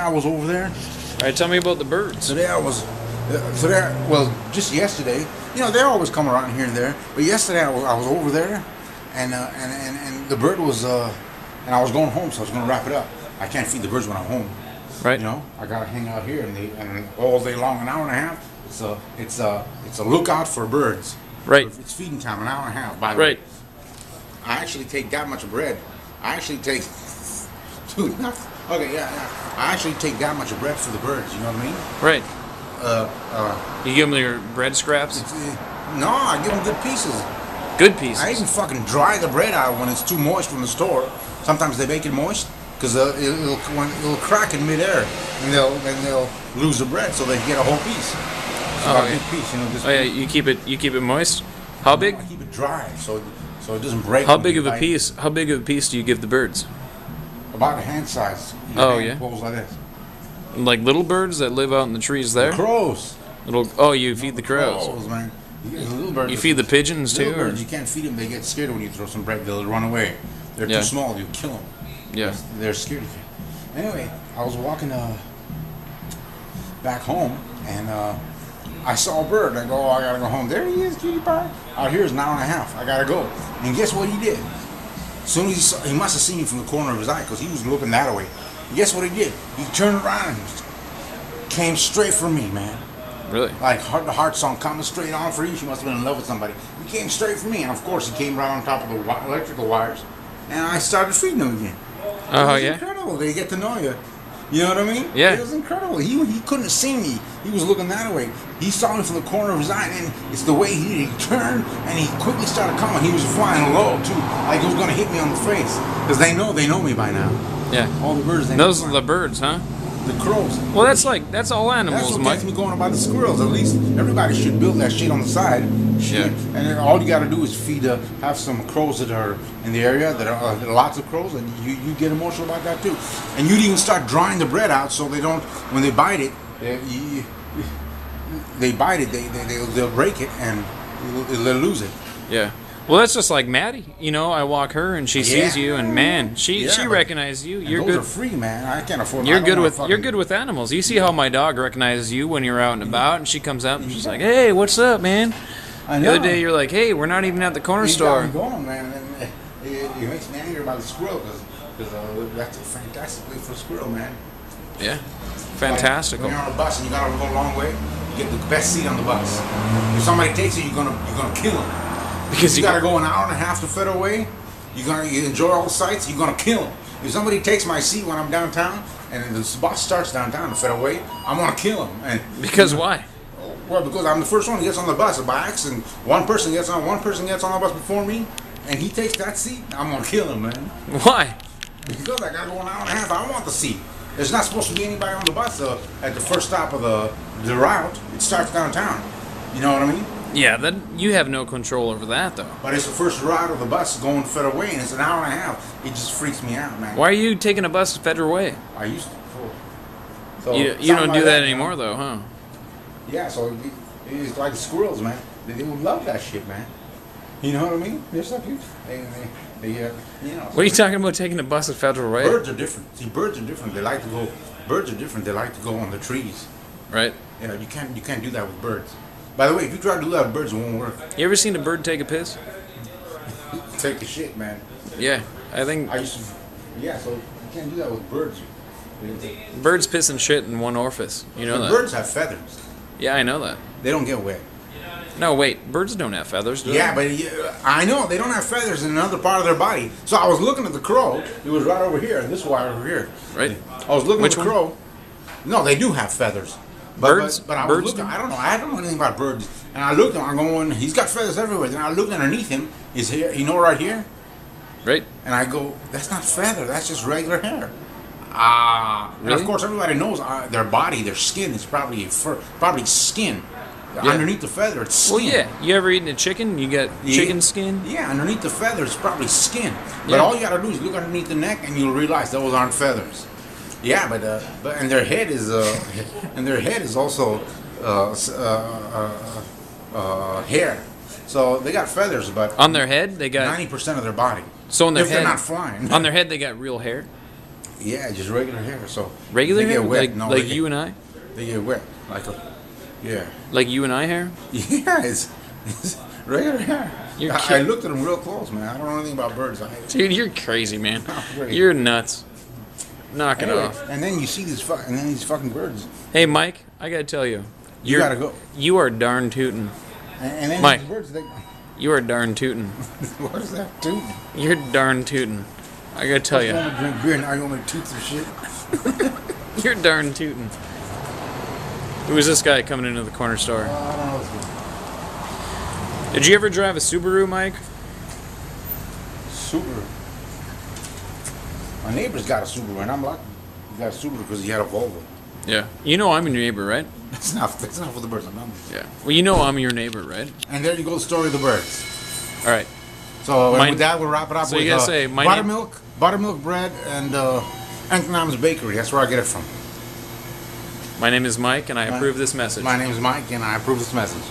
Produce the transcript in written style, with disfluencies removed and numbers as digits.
I was over there. All right, tell me about the birds. Today I was, just yesterday. You know, they always come around here and there. But yesterday I was over there, and the bird was, and I was going home, so I was going to wrap it up. I can't feed the birds when I'm home. Right. You know, I gotta hang out here, and all day long, an hour and a half. It's a lookout for birds. Right. It's feeding time, an hour and a half. By the way, I actually take that much bread. I actually take, dude. I actually take that much bread for the birds. You know what I mean? Right. You give them your bread scraps? No, I give them good pieces. Good pieces. I even fucking dry the bread out when it's too moist from the store. Sometimes they make it moist because it'll crack in midair, and they'll lose the bread, so they get a whole piece. So a big piece, you know. Oh yeah, you keep it moist. How big? I keep it dry, so it doesn't break. How big of a piece? How big of a piece do you give the birds? About a hand size. Pulls like this. Like little birds that live out in the trees there. The crows. You feed the crows. Crows, man. Little birds. You feed the pigeons too. Little birds, you can't feed them. They get scared when you throw some bread. They'll run away. They're too small. You kill them. Yeah. They're scared of you. Anyway, I was walking back home, and I saw a bird. I go, I gotta go home. There he is, cutie pie. Out here is an hour and a half. I gotta go. And guess what he did? As soon as he must have seen me from the corner of his eye, because he was looking that way. And guess what he did? He turned around and came straight for me, man. Really? Like the heart song, coming straight on for you. She must have been in love with somebody. He came straight for me, and of course he came right on top of the electrical wires. And I started feeding him again. Oh, yeah? Incredible. They get to know you. You know what I mean? Yeah. It was incredible. He couldn't have seen me. He was looking that way. He saw me from the corner of his eye, and it's the way he turned, and he quickly started coming. He was flying low, too. Like he was going to hit me on the face. Because they know me by now. Yeah. All the birds. Those are the birds, huh? The crows. Well, that's all animals, That's what Mike. gets me going about the squirrels. At least everybody should build that shit on the side. Yeah. And then all you got to do is have some crows that are in the area. There are lots of crows, and you get emotional about that too. And you'd even start drying the bread out so they don't. When they bite it, they'll break it and they'll lose it. Yeah. Well, that's just like Maddie. You know, I walk her and she sees you, and man, she recognizes you. You're those good. Are free, man. I can't afford. You're good with animals. You see how my dog recognizes you when you're out and about, and she comes up and she's like, "Hey, what's up, man?" I know. The other day you're like, "Hey, we're not even at the corner store." Got me going, man. And it makes me angry about the squirrel because that's a fantastic place for a squirrel, man. Yeah, fantastical. Like when you're on a bus and you gotta go a long way, you get the best seat on the bus. If somebody takes it, you're gonna kill them. Because you gotta go an hour and a half to Federal Way. You enjoy all the sights. You're gonna kill them. If somebody takes my seat when I'm downtown and the bus starts downtown to Federal Way, I'm gonna kill them. And because why? Well, because I'm the first one who gets on the bus. By accident, one person gets on the bus before me, and he takes that seat. I'm gonna kill him, man. Why? Because I gotta go an hour and a half. I want the seat. There's not supposed to be anybody on the bus at the first stop of the route. It starts downtown. You know what I mean? Yeah, you have no control over that, though. But it's the first route of the bus going Federal Way, and it's an hour and a half. It just freaks me out, man. Why are you taking a bus to Federal Way? I used to before. So you don't do that anymore, though, huh? Yeah, so it's like the squirrels, man. They would love that shit, man. You know what I mean? They're so cute. They you know. What are you talking about taking a bus to Federal Way? Birds are different. See, birds are different. Birds are different. They like to go on the trees. Right. You know, you can't do that with birds. By the way, if you try to do that with birds, it won't work. You ever seen a bird take a piss? Take a shit, man. Yeah, I think. So you can't do that with birds. Birds piss and shit in one orifice. You know that. Birds have feathers. Yeah, I know that. They don't get wet. No, wait. Birds don't have feathers, do Yeah, they? but I know they don't have feathers in another part of their body. So I was looking at the crow. It was right over here. This wire over here. Right. I was looking at the Which crow. No, they do have feathers. Birds? But I was looking. I don't know. I don't know anything about birds. And I looked at him. I'm going. He's got feathers everywhere. Then I looked underneath him. His hair. You know, right here. Right. And I go, that's not feather. That's just regular hair. Really? And of course, everybody knows their body, their skin is probably fur, probably skin. Yeah. Underneath the feather, it's skin. Well, yeah. You ever eaten a chicken? You got chicken skin? Yeah, underneath the feather, it's probably skin. But Yeah. all you gotta do is look underneath the neck, and you'll realize those aren't feathers. Yeah, but and their head is also hair. So they got feathers, but on their head they got 90% of their body. So on their if head, they're not flying. On their head they got real hair. Yeah, just regular hair. So Regular they hair? get wet. Like, No, like they you and I? get, they get wet. Like yeah. Like you and I hair? Yeah, it's regular hair. I looked at them real close, man. I don't know anything about birds. Dude, you're crazy, man. Crazy. You're nuts. Knock it Anyway, off. and then you see these fucking birds. Hey, Mike, I gotta tell you. You gotta go. You are darn tootin'. And then Mike. these birds, You are darn tootin'. what is that, dude? You're darn tootin'. I gotta tell you. I want to drink beer and now you want me to toot some shit. You're darn tootin'. Who is this guy coming into the corner store? I don't know what's good. Did you ever drive a Subaru, Mike? Subaru. My neighbor's got a Subaru, and I'm lucky. He got a Subaru because he had a Volvo. Yeah. You know I'm your neighbor, right? That's not for the birds. I'm not. Yeah. Well, you know I'm your neighbor, right? And there you go, the story of the birds. All right. So with that, we'll wrap it up So with you gotta say, buttermilk bread, and Uncle Bakery. That's where I get it from. My name is Mike, and I approve this message. My name is Mike, and I approve this message.